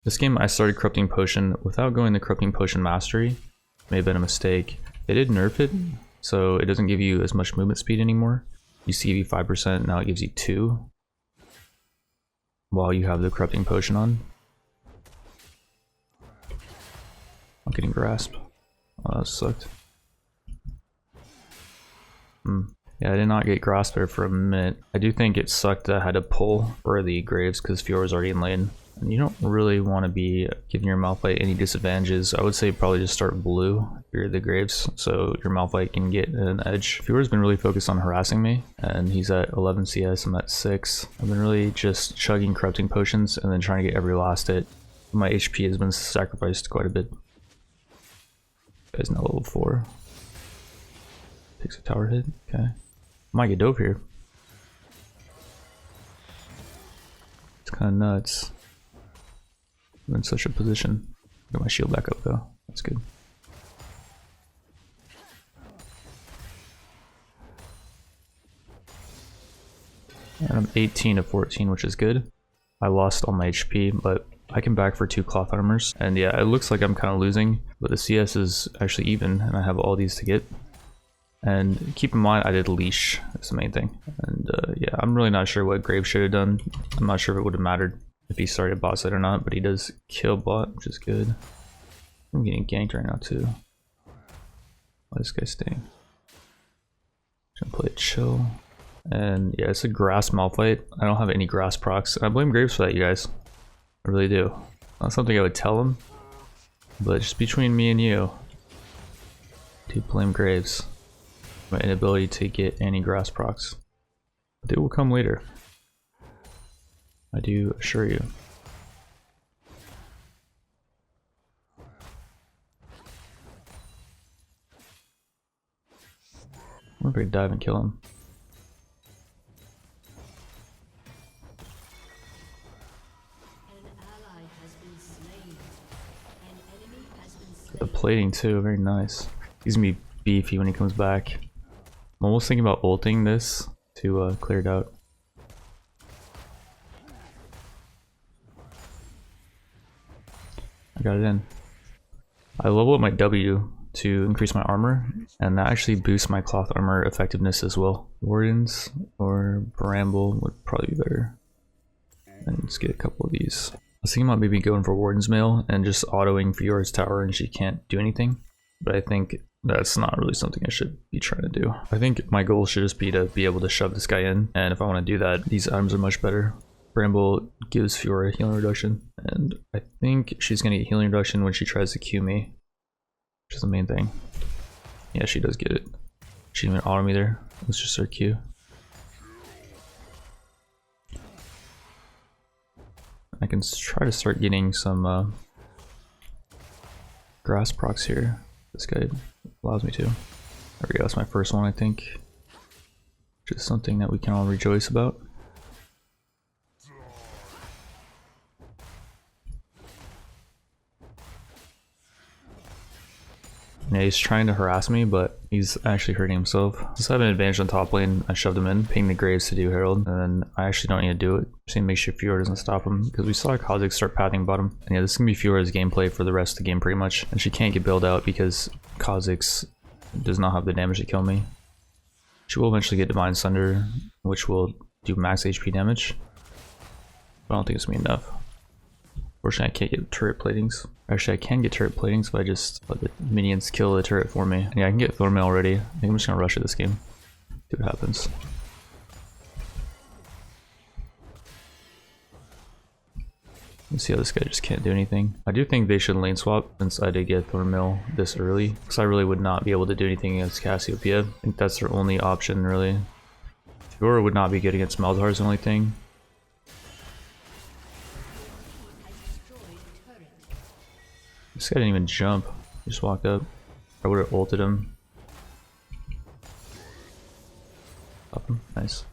This game I started Corrupting Potion without going to Corrupting Potion Mastery. May have been a mistake. They did nerf it, so it doesn't give you as much movement speed anymore. Used to give you 5%, now it gives you 2. While you have the Corrupting Potion on. I'm getting Grasp. Oh, that sucked. Yeah, I did not get Grasp there for a minute. I do think it sucked that I had to pull for the Graves because Fiora was already in lane. And you don't really want to be giving your Malphite any disadvantages. I would say probably just start blue if you're the Graves, so your Malphite can get an edge. Fiora's been really focused on harassing me, and he's at 11 CS, I'm at 6. I've been really just chugging Corrupting Potions and then trying to get every last hit. My HP has been sacrificed quite a bit. Guy's now level 4. Takes a tower hit, okay. Might get dove here. It's kind of nuts. I'm in such a position. Get my shield back up though. That's good. And I'm 18 to 14, which is good. I lost all my HP, but I can back for 2 cloth armors. And yeah, it looks like I'm kind of losing, but the CS is actually even, and I have all these to get. And keep in mind, I did leash. That's the main thing. And yeah, I'm really not sure what Graves should have done. I'm not sure if it would have mattered if he started bot side or not, but he does kill bot, which is good. I'm getting ganked right now too. Why is this guy staying? Gonna play it chill. And yeah, it's a grass Malphite. I don't have any grass procs. I blame Graves for that, you guys. I really do. Not something I would tell him, but just between me and you, do blame Graves. My inability to get any grass procs. But they will come later. I do assure you. I wonder if I could dive and kill him. The plating too, very nice. He's gonna be beefy when he comes back. I'm almost thinking about ulting this to clear it out. I got it in. I level up my W to increase my armor, and that actually boosts my cloth armor effectiveness as well. Wardens or Bramble would probably be better. And let's get a couple of these. I was thinking about maybe going for Warden's Mail and just autoing Fiora's tower and she can't do anything. But I think that's not really something I should be trying to do. I think my goal should just be to be able to shove this guy in. And if I want to do that, these items are much better. Bramble gives Fiora healing reduction. And I think she's going to get healing reduction when she tries to Q me. Which is the main thing. Yeah, she does get it. She didn't even auto me there. It's just her Q. I can try to start getting some grass procs here. This guy allows me to. There we go, that's my first one, I think. Which is something that we can all rejoice about. Yeah, he's trying to harass me, but he's actually hurting himself. Since I have an advantage on top lane, I shoved him in, ping the Graves to do Herald, and then I actually don't need to do it. Just need to make sure Fiora doesn't stop him, because we saw Kha'Zix start pathing bottom. And yeah, this is going to be Fiora's gameplay for the rest of the game pretty much. And she can't get bailed out because Kha'Zix does not have the damage to kill me. She will eventually get Divine Sunder, which will do max HP damage. But I don't think it's going to be enough. Fortunately, I can't get turret platings. Actually, I can get turret platings if I just let the minions kill the turret for me. And yeah, I can get Thornmail already. I think I'm just gonna rush it this game. See what happens. Let's see how this guy just can't do anything. I do think they should lane swap since I did get Thornmail this early. Because I really would not be able to do anything against Cassiopeia. I think that's their only option, really. Fiora would not be good against Malzahar's the only thing. This guy didn't even jump. He just walked up. I would have ulted him. Pop him. Nice.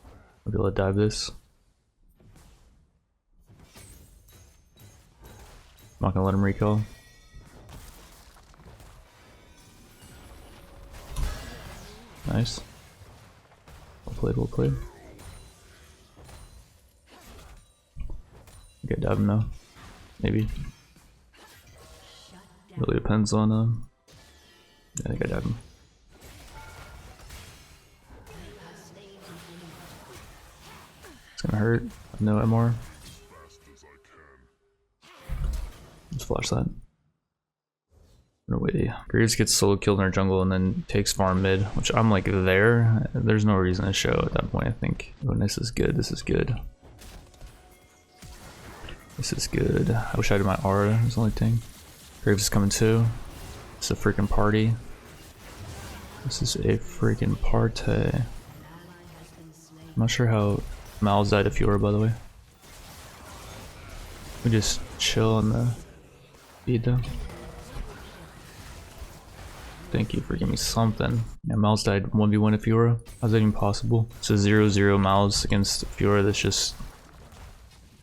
I'll be able to dive this. I'm not gonna let him recall. Nice. Well played, well played. Okay, dive him now. Maybe. Really depends on I think I died him. It's gonna hurt. No MR. Let's flash that. No way. Graves gets solo killed in our jungle and then takes farm mid, which I'm like there. There's no reason to show at that point, I think. Oh, this is good. This is good. This is good. I wish I had my aura. That's the only thing. Graves is coming too. It's a freaking party. This is a freaking party. I'm not sure how Mal's died to Fiora, by the way. We just chill on the feed though. Thank you for giving me something. Yeah, Mal's died 1v1 to Fiora. How's that even possible? It's a 0-0 Mal's against Fiora that's just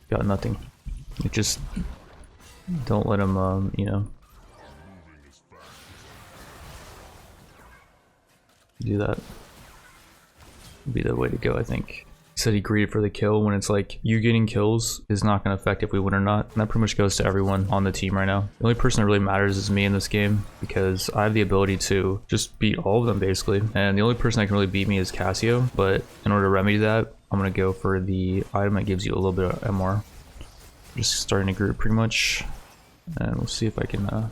got nothing. It just don't let him, you know, do that. Would be the way to go, I think. He said he greeted for the kill when it's like you getting kills is not going to affect if we win or not, and that pretty much goes to everyone on the team right now. The only person that really matters is me in this game because I have the ability to just beat all of them basically, and the only person that can really beat me is Cassio. But in order to remedy that, I'm going to go for the item that gives you a little bit of MR. Just starting to group pretty much, and we'll see if I can I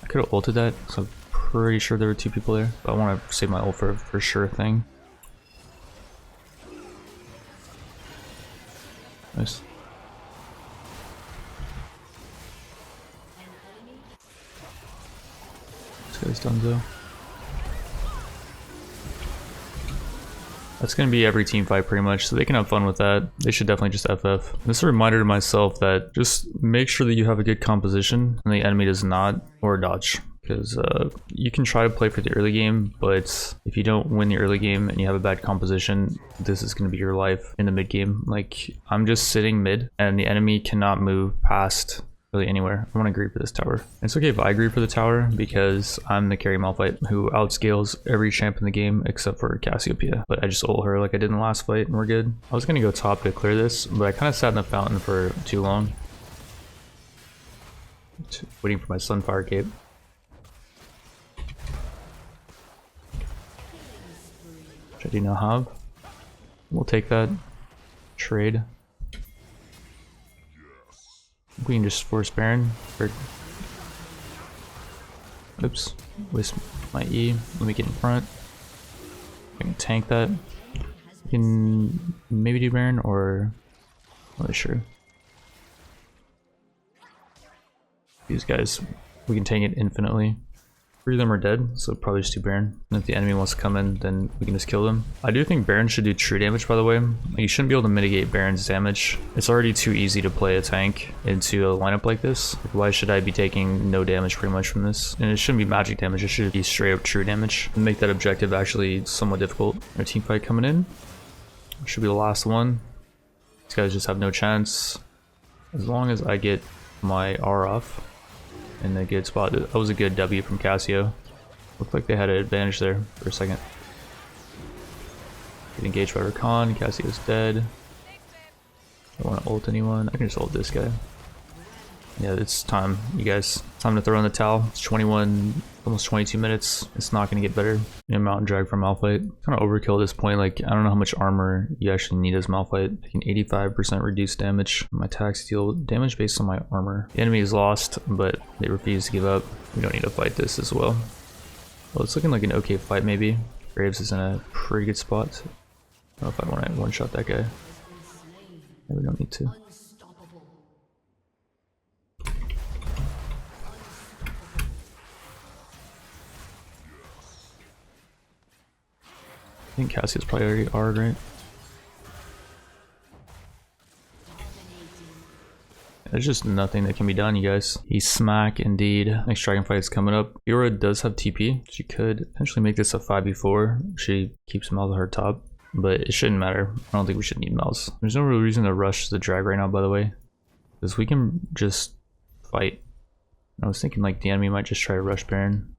could have ulted that because I'm pretty sure there were 2 people there, but I want to save my ult for sure thing. Nice. This guy's done though. That's gonna be every team fight pretty much, so they can have fun with that. They should definitely just FF. This is a reminder to myself that just make sure that you have a good composition and the enemy does not, or dodge. Because you can try to play for the early game, but if you don't win the early game and you have a bad composition, this is going to be your life in the mid game. Like, I'm just sitting mid and the enemy cannot move past really anywhere. I want to agree for this tower. And it's okay if I agree for the tower because I'm the carry Malphite who outscales every champ in the game except for Cassiopeia. But I just ult her like I did in the last fight and we're good. I was going to go top to clear this, but I kind of sat in the fountain for too long. Waiting for my Sunfire cape. Which I do not have. We'll take that trade. We can just force Baron. Or, oops, waste my E. Let me get in front. I can tank that. We can maybe do Baron or I'm not sure. These guys, we can tank it infinitely. 3 of them are dead, so probably just do Baron. And if the enemy wants to come in, then we can just kill them. I do think Baron should do true damage, by the way. You shouldn't be able to mitigate Baron's damage. It's already too easy to play a tank into a lineup like this. Like, why should I be taking no damage pretty much from this? And it shouldn't be magic damage, it should be straight up true damage. And make that objective actually somewhat difficult. Our team fight coming in. Should be the last one. These guys just have no chance. As long as I get my R off. In a good spot. That was a good W from Cassio. Looked like they had an advantage there for a second. Get engaged by Rakan. Cassio's dead. I don't want to ult anyone. I can just ult this guy. Yeah, it's time, you guys. Time to throw in the towel. It's 21, almost 22 minutes. It's not going to get better. Mountain drag from Malphite. Kind of overkill at this point. Like, I don't know how much armor you actually need as Malphite. Taking 85% reduced damage. My attacks deal damage based on my armor. The enemy is lost, but they refuse to give up. We don't need to fight this as well. Well, it's looking like an okay fight maybe. Graves is in a pretty good spot. I don't know if I want to one-shot that guy. Yeah, we don't need to. I think Cassio's probably already R'd, right? There's just nothing that can be done, you guys. He's smack indeed. Next dragon fight is coming up. Fiora does have TP. She could potentially make this a 5v4. She keeps Mal's at her top, but it shouldn't matter. I don't think we should need Mal's. There's no real reason to rush the drag right now, by the way, because we can just fight. I was thinking like the enemy might just try to rush Baron.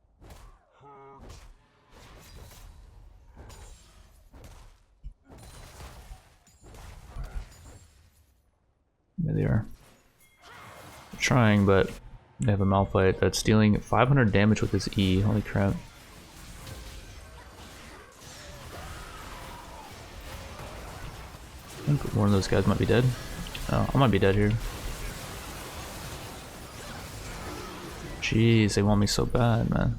There they are. They're trying, but They have a Malphite that's dealing 500 damage with his E. Holy crap. I think one of those guys might be dead. Oh, I might be dead here. Jeez, they want me so bad, man.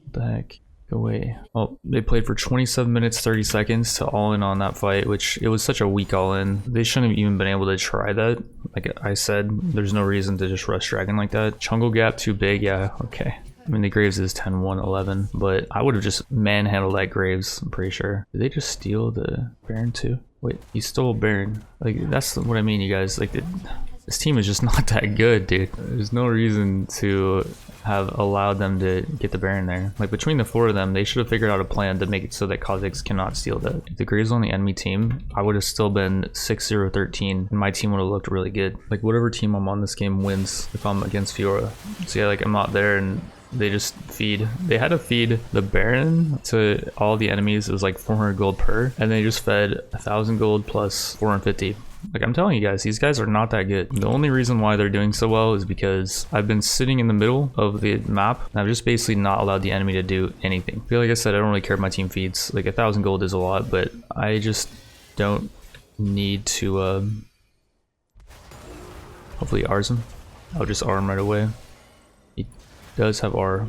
What the heck? Go away. Oh, they played for 27 minutes 30 seconds to all in on that fight, which it was such a weak all in. They shouldn't have even been able to try that. Like I said, there's no reason to just rush dragon like that. Jungle gap too big, yeah, okay. I mean, the Graves is 10-1-11, but I would have just manhandled that Graves, I'm pretty sure. Did they just steal the Baron too? Wait, he stole Baron. Like, that's what I mean, you guys. Like, this team is just not that good, dude. There's no reason to have allowed them to get the Baron there. Like, between the four of them, they should have figured out a plan to make it so that Kha'Zix cannot steal that. If the Graves on the enemy team, I would have still been 6-0-13, and my team would have looked really good. Like, whatever team I'm on this game wins if I'm against Fiora. So yeah, like, I'm not there, and they just feed. They had to feed the Baron to all the enemies. It was like 400 gold per, and they just fed 1,000 gold plus 450. Like, I'm telling you guys, these guys are not that good. The only reason why they're doing so well is because I've been sitting in the middle of the map, and I've just basically not allowed the enemy to do anything. I feel like I said, I don't really care if my team feeds. Like, 1,000 gold is a lot, but I just don't need to, hopefully R's him. I'll just R him right away. He does have R.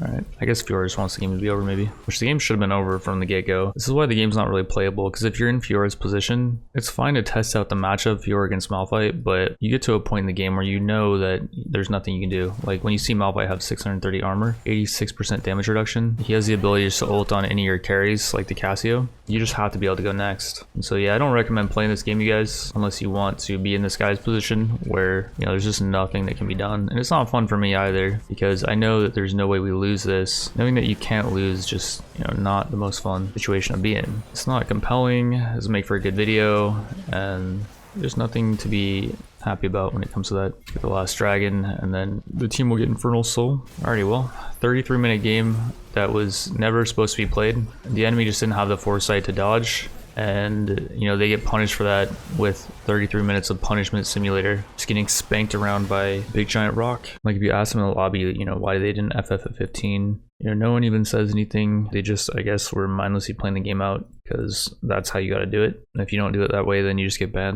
Alright, I guess Fiora just wants the game to be over maybe. Which the game should have been over from the get-go. This is why the game's not really playable, because if you're in Fiora's position, it's fine to test out the matchup Fiora against Malphite, but you get to a point in the game where you know that there's nothing you can do. Like when you see Malphite have 630 armor, 86% damage reduction, he has the ability just to ult on any of your carries, like the Cassio. You just have to be able to go next. And so yeah, I don't recommend playing this game, you guys, unless you want to be in this guy's position where, you know, there's just nothing that can be done. And it's not fun for me either, because I know that there's no way we lose this. Knowing that you can't lose, just, you know, not the most fun situation to be in. It's not compelling, it doesn't make for a good video, and there's nothing to be happy about when it comes to that. Get the last dragon, and then the team will get Infernal Soul. Alrighty, well, 33-minute game that was never supposed to be played. The enemy just didn't have the foresight to dodge, and you know, they get punished for that with 33 minutes of punishment simulator, just getting spanked around by big giant rock. Like if you ask them in the lobby, you know, why they didn't FF at 15, you know, no one even says anything. They just, I guess, were mindlessly playing the game out, because that's how you got to do it. And if you don't do it that way, then you just get banned.